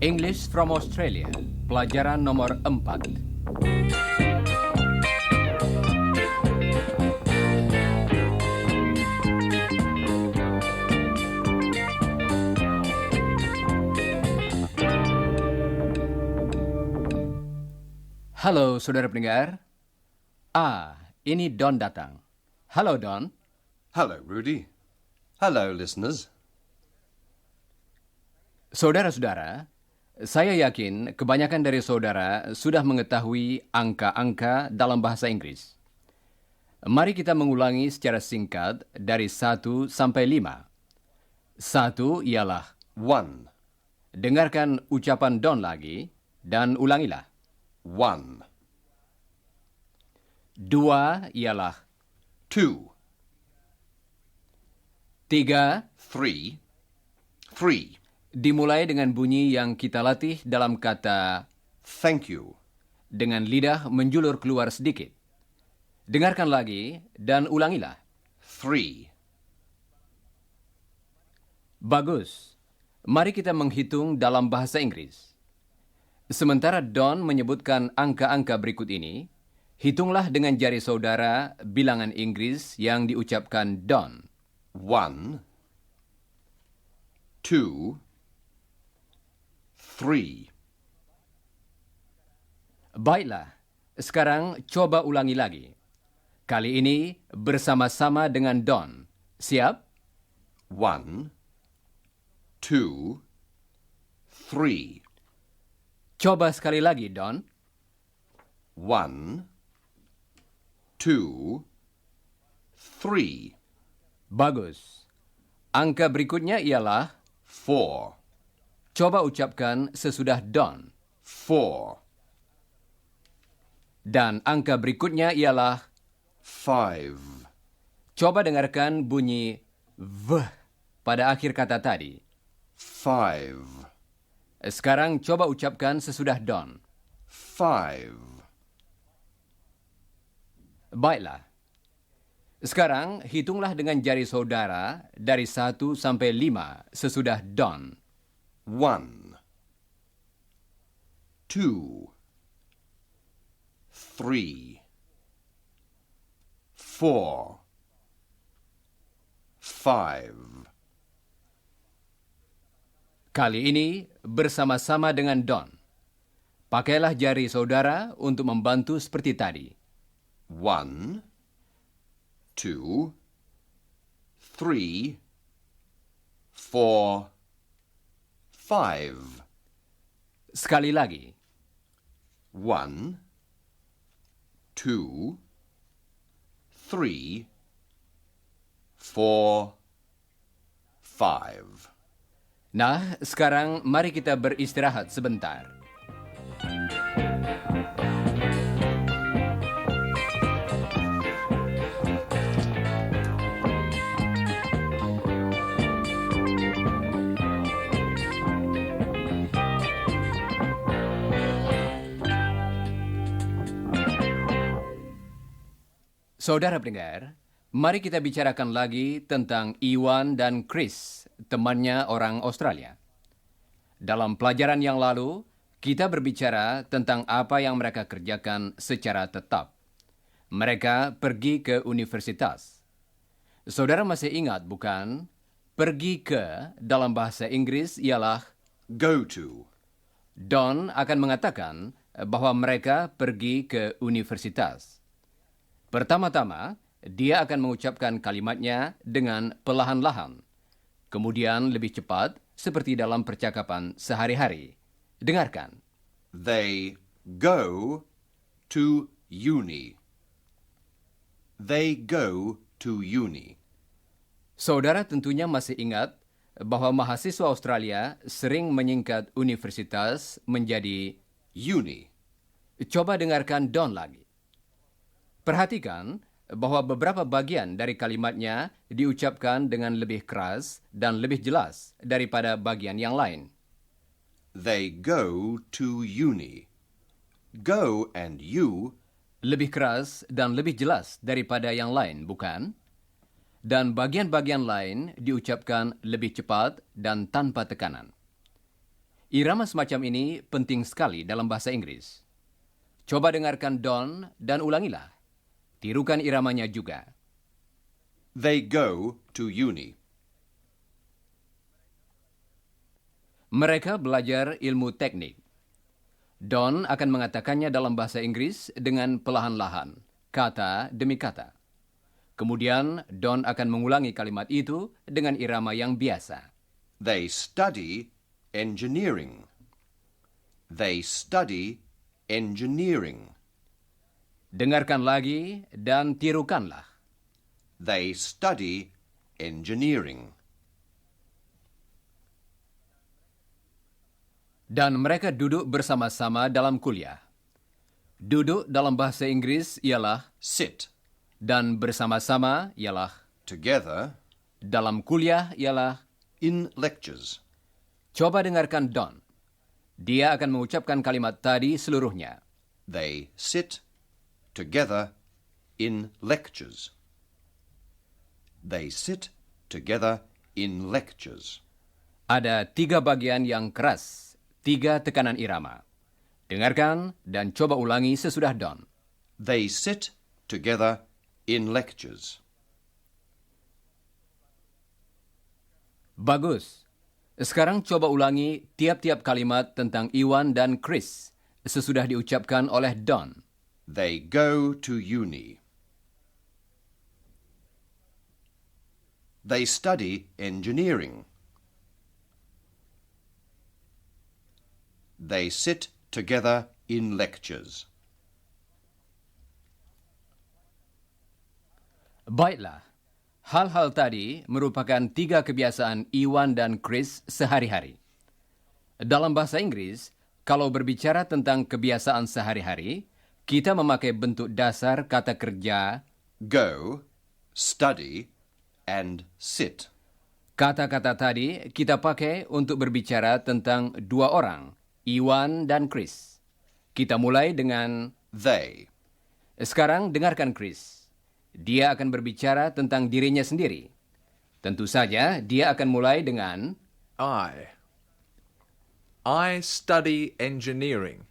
English from Australia, pelajaran nomor 4. Halo saudara pendengar. Ini Don datang. Halo Don. Hello, Rudy. Hello, listeners. Saudara-saudara, saya yakin kebanyakan dari saudara sudah mengetahui angka-angka dalam bahasa Inggris. Mari kita mengulangi secara singkat dari 1 sampai 5. 1 ialah, One, dengarkan ucapan Don lagi dan ulangilah. one. 2 ialah, Two, 3 three, three. dimulai dengan bunyi yang kita latih dalam kata Thank you. dengan lidah menjulur keluar sedikit. Dengarkan lagi dan ulangilah. Three, Bagus. Mari kita menghitung dalam bahasa Inggris. Sementara Don menyebutkan angka-angka berikut ini, hitunglah dengan jari saudara bilangan Inggris yang diucapkan Don. one, two, three. Baiklah, sekarang coba ulangi lagi. Kali ini bersama-sama dengan Don. Siap? One, two, three. Coba sekali lagi, Don. One, two, three. Bagus. Angka berikutnya ialah, Four, coba ucapkan sesudah Don. four. Dan angka berikutnya ialah, Five, coba dengarkan bunyi V pada akhir kata tadi. five, Sekarang coba ucapkan sesudah Don. five. Baiklah. Sekarang hitunglah dengan jari saudara dari 1 sampai 5 sesudah Don. One, two, three, four, five. Kali ini bersama-sama dengan Don. Pakailah jari saudara untuk membantu seperti tadi. One, two, three, four, five. Sekali lagi. One, two, three, four, five. Nah, sekarang mari kita beristirahat sebentar. Saudara pendengar, mari kita bicarakan lagi tentang Iwan dan Chris, temannya orang Australia. Dalam pelajaran yang lalu, kita berbicara tentang apa yang mereka kerjakan secara tetap. Mereka pergi ke universitas. Saudara masih ingat, bukan? Pergi ke dalam bahasa Inggris ialah Go to. Don akan mengatakan bahwa mereka pergi ke universitas. Pertama-tama, dia akan mengucapkan kalimatnya dengan perlahan-lahan. Kemudian lebih cepat, seperti dalam percakapan sehari-hari. Dengarkan. They go to uni. They go to uni. Saudara tentunya masih ingat bahwa mahasiswa Australia sering menyingkat universitas menjadi Uni. Coba dengarkan Don lagi. Perhatikan bahwa beberapa bagian dari kalimatnya diucapkan dengan lebih keras dan lebih jelas daripada bagian yang lain. They go to uni. Go and you lebih keras dan lebih jelas daripada yang lain, bukan? Dan bagian-bagian lain diucapkan lebih cepat dan tanpa tekanan. Irama semacam ini penting sekali dalam bahasa Inggris. Coba dengarkan Don dan ulangilah. Tirukan iramanya juga. They go to uni. Mereka belajar ilmu teknik. Don akan mengatakannya dalam bahasa Inggris dengan perlahan-lahan, kata demi kata. Kemudian Don akan mengulangi kalimat itu dengan irama yang biasa. They study engineering. They study engineering. Dengarkan lagi dan tirukanlah. They study engineering. Dan mereka duduk bersama-sama dalam kuliah. Duduk dalam bahasa Inggris ialah Sit. dan bersama-sama ialah Together dalam kuliah ialah. in lectures. Coba dengarkan Don. Dia akan mengucapkan kalimat tadi seluruhnya. They sit together in lectures. They sit together in lectures. Ada 3 bagian yang keras, 3 tekanan irama. Dengarkan dan coba ulangi sesudah Don. They sit together in lectures. Bagus. Sekarang coba ulangi tiap-tiap kalimat tentang Iwan dan Chris sesudah diucapkan oleh Don. They go to uni. They study engineering. They sit together in lectures. Baiklah. Hal-hal tadi merupakan 3 kebiasaan Iwan dan Chris sehari-hari. Dalam bahasa Inggris, kalau berbicara tentang kebiasaan sehari-hari, kita memakai bentuk dasar kata kerja. Go, study, and sit. Kata-kata tadi kita pakai untuk berbicara tentang 2 orang, Iwan dan Chris. Kita mulai dengan. They. Sekarang dengarkan Chris. Dia akan berbicara tentang dirinya sendiri. Tentu saja dia akan mulai dengan. I study engineering.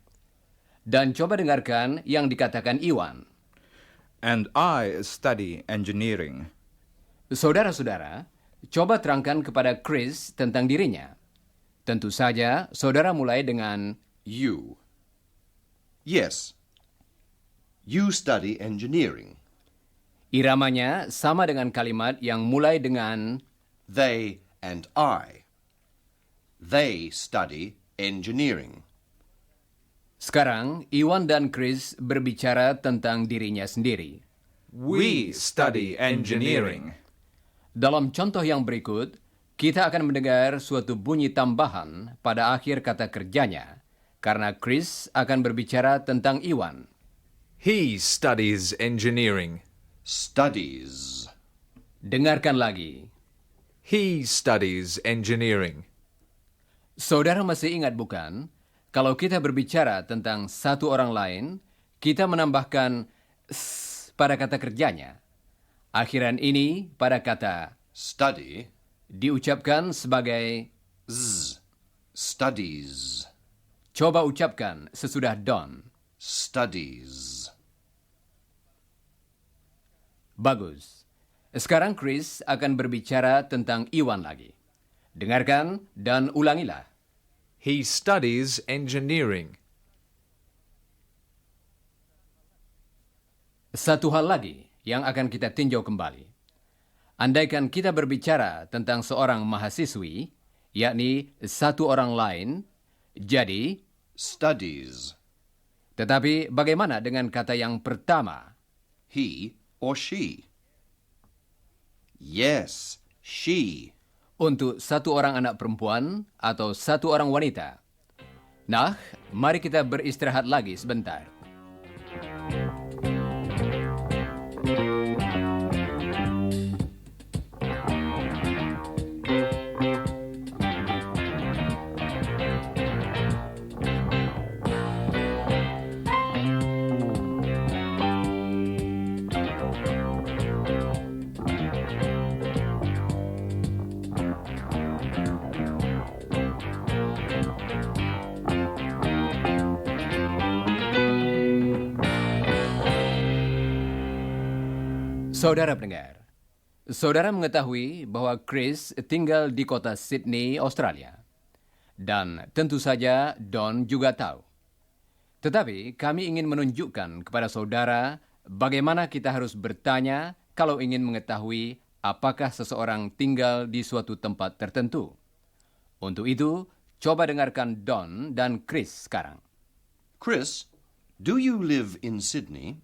Dan coba dengarkan yang dikatakan Iwan. And I study engineering. Saudara-saudara, coba terangkan kepada Chris tentang dirinya. Tentu saja, saudara mulai dengan. You. Yes. You study engineering. Iramanya sama dengan kalimat yang mulai dengan. They and I. They study engineering. Sekarang, Iwan dan Chris berbicara tentang dirinya sendiri. We study engineering. Dalam contoh yang berikut, kita akan mendengar suatu bunyi tambahan pada akhir kata kerjanya, karena Chris akan berbicara tentang Iwan. He studies engineering. Studies. Dengarkan lagi. He studies engineering. Saudara masih ingat bukan? Kalau kita berbicara tentang satu orang lain, kita menambahkan s pada kata kerjanya. Akhiran ini pada kata Study. diucapkan sebagai. Z. Studies. Coba ucapkan sesudah Don. Studies. Bagus. Sekarang Chris akan berbicara tentang Iwan lagi. Dengarkan dan ulangilah. He studies engineering. Satu hal lagi yang akan kita tinjau kembali. Andaikan kita berbicara tentang seorang mahasiswi, yakni satu orang lain, jadi. Studies. Tetapi bagaimana dengan kata yang pertama? He or she. Yes, she. Untuk satu orang anak perempuan atau satu orang wanita. Nah, mari kita beristirahat lagi sebentar. Saudara pendengar, saudara mengetahui bahwa Chris tinggal di kota Sydney, Australia. Dan tentu saja Don juga tahu. Tetapi kami ingin menunjukkan kepada saudara bagaimana kita harus bertanya kalau ingin mengetahui apakah seseorang tinggal di suatu tempat tertentu. Untuk itu, coba dengarkan Don dan Chris sekarang. Chris, do you live in Sydney?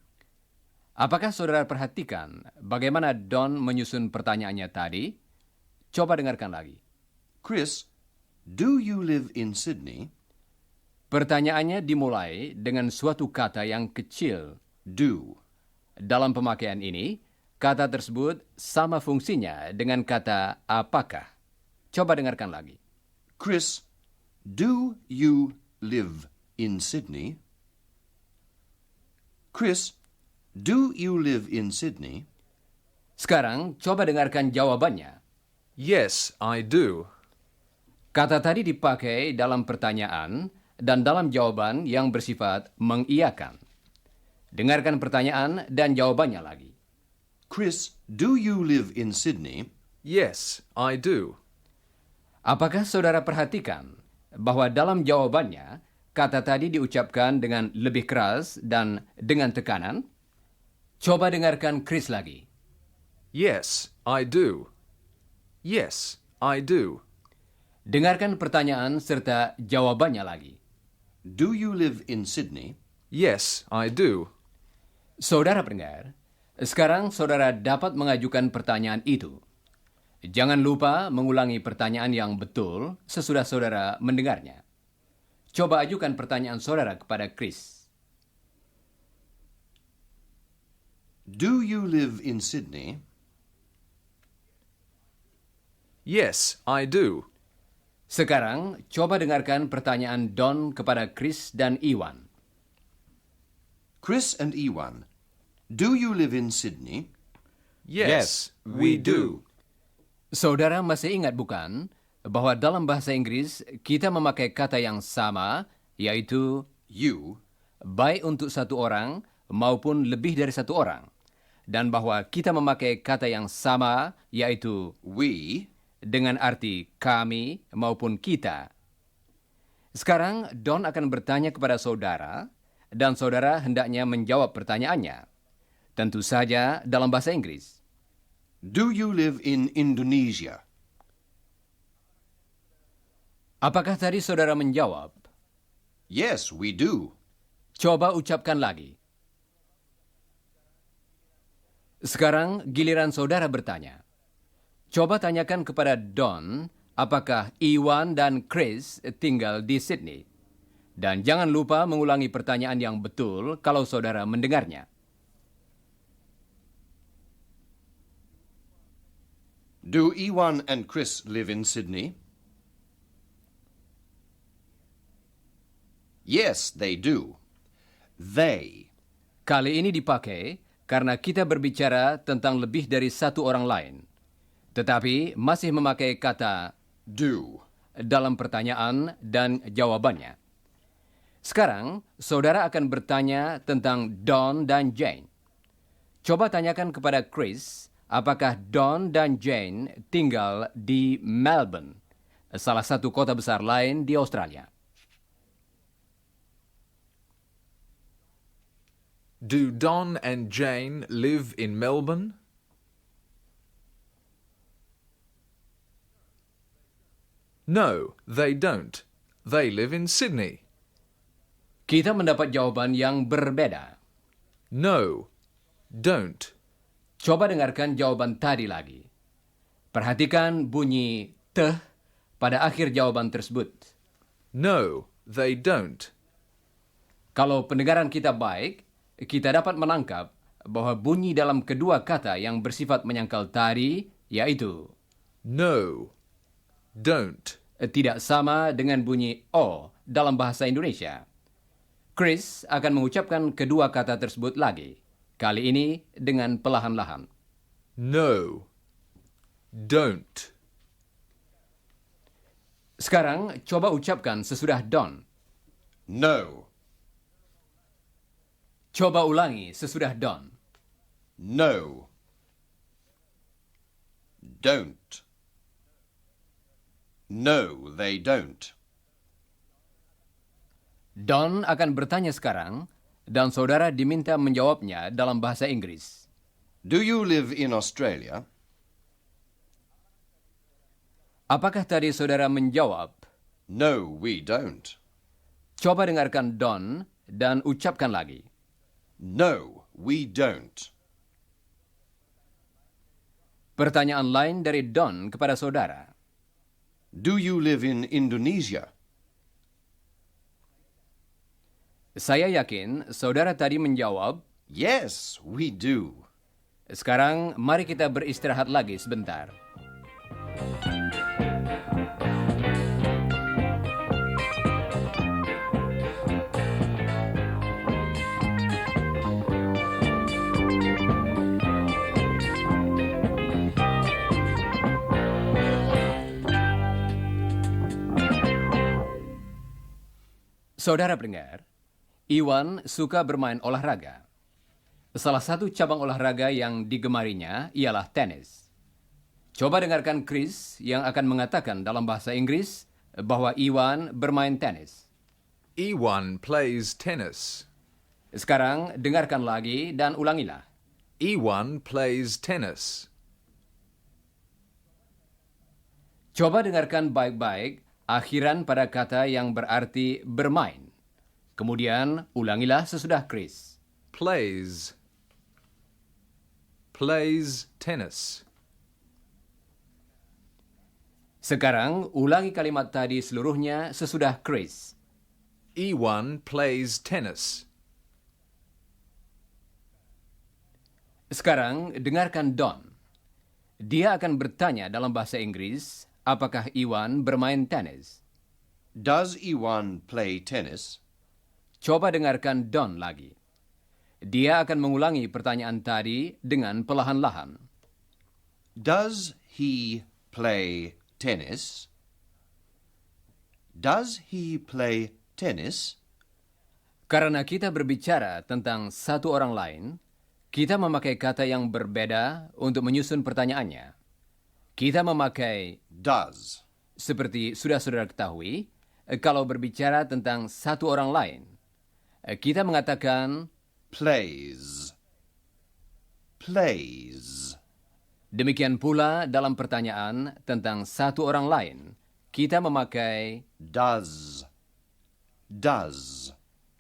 Apakah saudara perhatikan bagaimana Don menyusun pertanyaannya tadi? Coba dengarkan lagi. Chris, do you live in Sydney? Pertanyaannya dimulai dengan suatu kata yang kecil. Do. Dalam pemakaian ini, kata tersebut sama fungsinya dengan kata apakah. Coba dengarkan lagi. Chris, do you live in Sydney? Chris, do you live in Sydney? Sekarang, coba dengarkan jawabannya. Yes, I do. Kata tadi dipakai dalam pertanyaan dan dalam jawaban yang bersifat mengiyakan. Dengarkan pertanyaan dan jawabannya lagi. Chris, do you live in Sydney? Yes, I do. Apakah saudara perhatikan bahwa dalam jawabannya, kata tadi diucapkan dengan lebih keras dan dengan tekanan? Coba dengarkan Chris lagi. Yes, I do. Yes, I do. Dengarkan pertanyaan serta jawabannya lagi. Do you live in Sydney? Yes, I do. Saudara pendengar, sekarang saudara dapat mengajukan pertanyaan itu. Jangan lupa mengulangi pertanyaan yang betul sesudah saudara mendengarnya. Coba ajukan pertanyaan saudara kepada Chris. Do you live in Sydney? Yes, I do. Sekarang, coba dengarkan pertanyaan Don kepada Chris dan Iwan. Chris and Ewan, do you live in Sydney? Yes, we do. Saudara masih ingat bukan bahwa dalam bahasa Inggris kita memakai kata yang sama, yaitu You. baik untuk satu orang maupun lebih dari satu orang. Dan bahwa kita memakai kata yang sama, yaitu We. dengan arti kami maupun kita. Sekarang Don akan bertanya kepada saudara, dan saudara hendaknya menjawab pertanyaannya. Tentu saja dalam bahasa Inggris. Do you live in Indonesia? Apakah tadi saudara menjawab? Yes, we do. Coba ucapkan lagi. Sekarang giliran saudara bertanya. Coba tanyakan kepada Don, apakah Iwan dan Chris tinggal di Sydney? Dan jangan lupa mengulangi pertanyaan yang betul kalau saudara mendengarnya. Do Ewan and Chris live in Sydney? Yes, they do. They. Kali ini dipakai karena kita berbicara tentang lebih dari satu orang lain. Tetapi masih memakai kata Do. dalam pertanyaan dan jawabannya. Sekarang, saudara akan bertanya tentang Don dan Jane. Coba tanyakan kepada Chris, apakah Don dan Jane tinggal di Melbourne, salah satu kota besar lain di Australia. Do Don and Jane live in Melbourne? No, they don't. They live in Sydney. Kita mendapat jawaban yang berbeda. No, don't. Coba dengarkan jawaban tadi lagi. Perhatikan bunyi teh pada akhir jawaban tersebut. No, they don't. Kalau pendengaran kita baik, kita dapat menangkap bahwa bunyi dalam kedua kata yang bersifat menyangkal tadi, yaitu No, don't. tidak sama dengan bunyi O dalam bahasa Indonesia. Chris akan mengucapkan kedua kata tersebut lagi, kali ini dengan perlahan-lahan. No, don't. Sekarang, coba ucapkan sesudah Don. No. Coba ulangi sesudah Don. No. Don't. No, they don't. Don akan bertanya sekarang, dan saudara diminta menjawabnya dalam bahasa Inggris. Do you live in Australia? Apakah tadi saudara menjawab? No, we don't. Coba dengarkan Don dan ucapkan lagi. No, we don't. Pertanyaan lain dari Don kepada saudara. Do you live in Indonesia? Saya yakin saudara tadi menjawab. Yes, we do. Sekarang mari kita beristirahat lagi sebentar. Saudara pendengar, Iwan suka bermain olahraga. Salah satu cabang olahraga yang digemarinya ialah tenis. Coba dengarkan Chris yang akan mengatakan dalam bahasa Inggris bahwa Iwan bermain tenis. Iwan plays tennis. Sekarang dengarkan lagi dan ulangilah. Iwan plays tennis. Coba dengarkan baik-baik akhiran pada kata yang berarti bermain. Kemudian ulangilah sesudah Chris. Plays. Plays tennis. Sekarang ulangi kalimat tadi seluruhnya sesudah Chris. Iwan plays tennis. Sekarang dengarkan Don. Dia akan bertanya dalam bahasa Inggris, apakah Iwan bermain tenis? Does Iwan play tennis? Coba dengarkan Don lagi. Dia akan mengulangi pertanyaan tadi dengan perlahan-lahan. Does he play tennis? Does he play tennis? Karena kita berbicara tentang satu orang lain, kita memakai kata yang berbeda untuk menyusun pertanyaannya. Kita memakai Does. seperti sudah saudara ketahui, kalau berbicara tentang satu orang lain, kita mengatakan Plays. Plays. demikian pula dalam pertanyaan tentang satu orang lain, kita memakai Does. Does.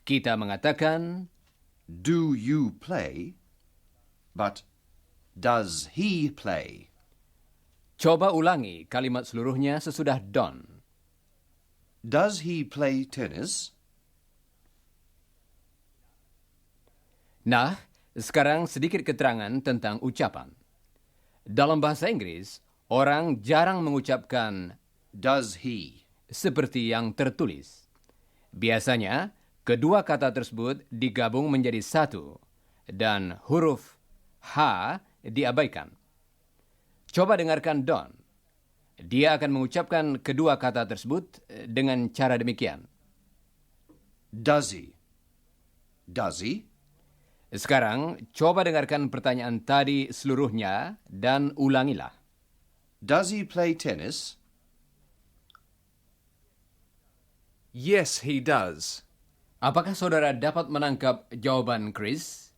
kita mengatakan Do you play? But does he play? coba ulangi kalimat seluruhnya sesudah Don. Does he play tennis? Nah, sekarang sedikit keterangan tentang ucapan. Dalam bahasa Inggris, orang jarang mengucapkan Does he? seperti yang tertulis. Biasanya, kedua kata tersebut digabung menjadi satu, dan huruf H diabaikan. Coba dengarkan Don. Dia akan mengucapkan kedua kata tersebut dengan cara demikian. Does he? Does he? Sekarang, coba dengarkan pertanyaan tadi seluruhnya dan ulangilah. Does he play tennis? Yes, he does. Apakah saudara dapat menangkap jawaban Chris?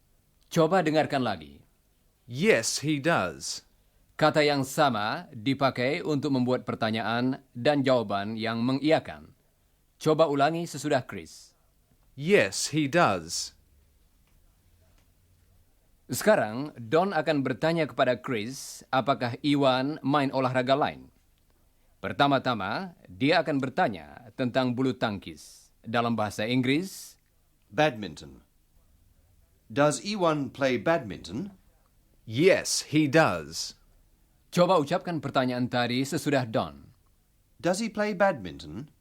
Coba dengarkan lagi. Yes, he does. Kata yang sama dipakai untuk membuat pertanyaan dan jawaban yang mengiyakan. Coba ulangi sesudah Chris. Yes, he does. Sekarang, Don akan bertanya kepada Chris apakah Iwan main olahraga lain. Pertama-tama, dia akan bertanya tentang bulu tangkis. Dalam bahasa Inggris, Badminton. Does Iwan play badminton? Yes, he does. coba ucapkan pertanyaan tadi sesudah Don. Does he play badminton?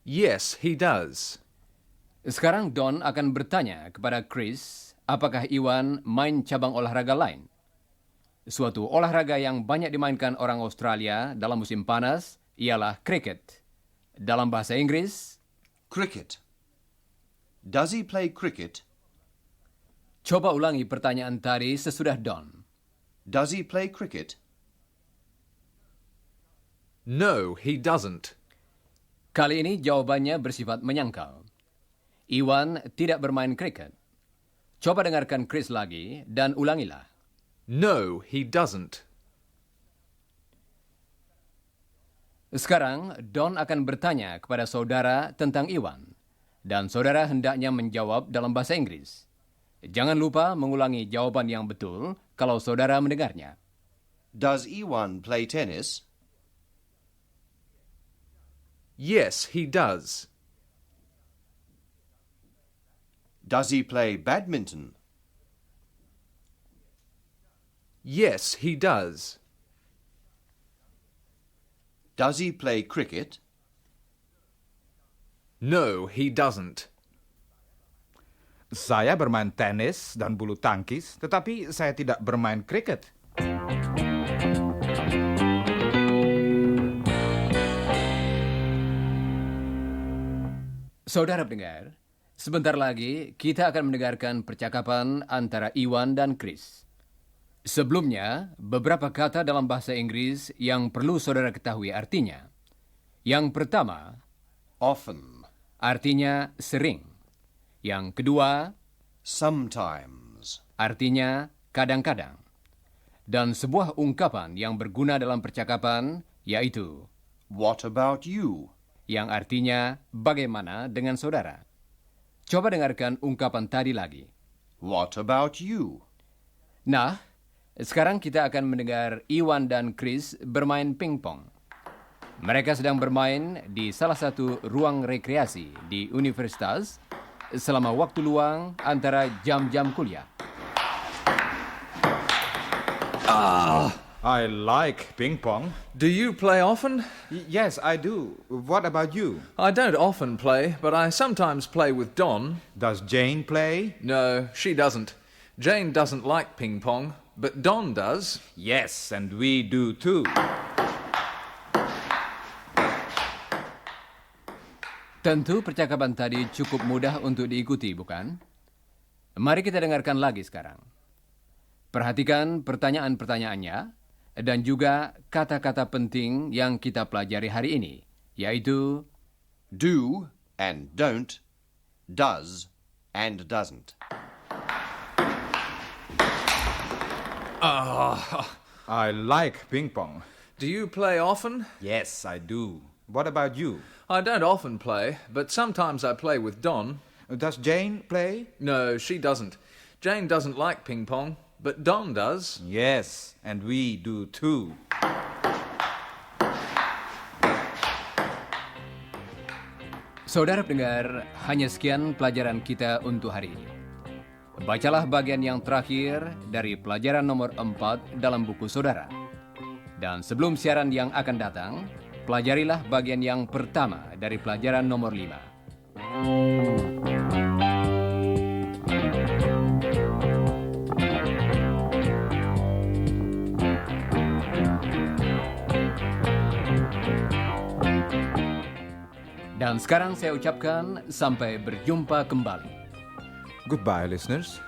Yes, he does. Sekarang Don akan bertanya kepada Chris apakah Iwan main cabang olahraga lain. Suatu olahraga yang banyak dimainkan orang Australia dalam musim panas ialah cricket. Dalam bahasa Inggris, Cricket. Does he play cricket? coba ulangi pertanyaan tadi sesudah Don. Does he play cricket? No, he doesn't. Kali ini jawabannya bersifat menyangkal. Iwan tidak bermain kriket. Coba dengarkan Chris lagi dan ulangilah. No, he doesn't. Sekarang, Don akan bertanya kepada saudara tentang Iwan. Dan saudara hendaknya menjawab dalam bahasa Inggris. Jangan lupa mengulangi jawaban yang betul kalau saudara mendengarnya. Does Iwan play tennis? Yes, he does. Does he play badminton? Yes, he does. Does he play cricket? No, he doesn't. Saya bermain tenis dan bulu tangkis, tetapi saya tidak bermain kriket. Saudara pendengar, sebentar lagi kita akan mendengarkan percakapan antara Iwan dan Chris. Sebelumnya, beberapa kata dalam bahasa Inggris yang perlu saudara ketahui artinya. Yang pertama, Often. artinya sering. Yang kedua, Sometimes. artinya kadang-kadang. Dan sebuah ungkapan yang berguna dalam percakapan yaitu What about you? yang artinya bagaimana dengan saudara. Coba dengarkan ungkapan tadi lagi. What about you? Nah, sekarang kita akan mendengar Iwan dan Chris bermain pingpong. Mereka sedang bermain di salah satu ruang rekreasi di universitas selama waktu luang antara jam-jam kuliah. I like ping pong. Do you play often? Yes, I do. What about you? I don't often play, but I sometimes play with Don. Does Jane play? No, she doesn't. Jane doesn't like ping pong, but Don does. Yes, and we do too. Tentu percakapan tadi cukup mudah untuk diikuti, bukan? Mari kita dengarkan lagi sekarang. Perhatikan pertanyaan-pertanyaannya dan juga kata-kata penting yang kita pelajari hari ini, yaitu Do and don't. Does and doesn't. I like ping pong. Do you play often? Yes, I do. What about you? I don't often play, but sometimes I play with Don. Does Jane play? No, she doesn't. Jane doesn't like ping pong, but Don does. Yes, and we do too. Saudara pendengar, hanya sekian pelajaran kita untuk hari ini. Bacalah bagian yang terakhir dari pelajaran nomor 4 dalam buku saudara. Dan sebelum siaran yang akan datang, pelajarilah bagian yang pertama dari pelajaran nomor 5. Dan sekarang saya ucapkan sampai berjumpa kembali. Goodbye, listeners.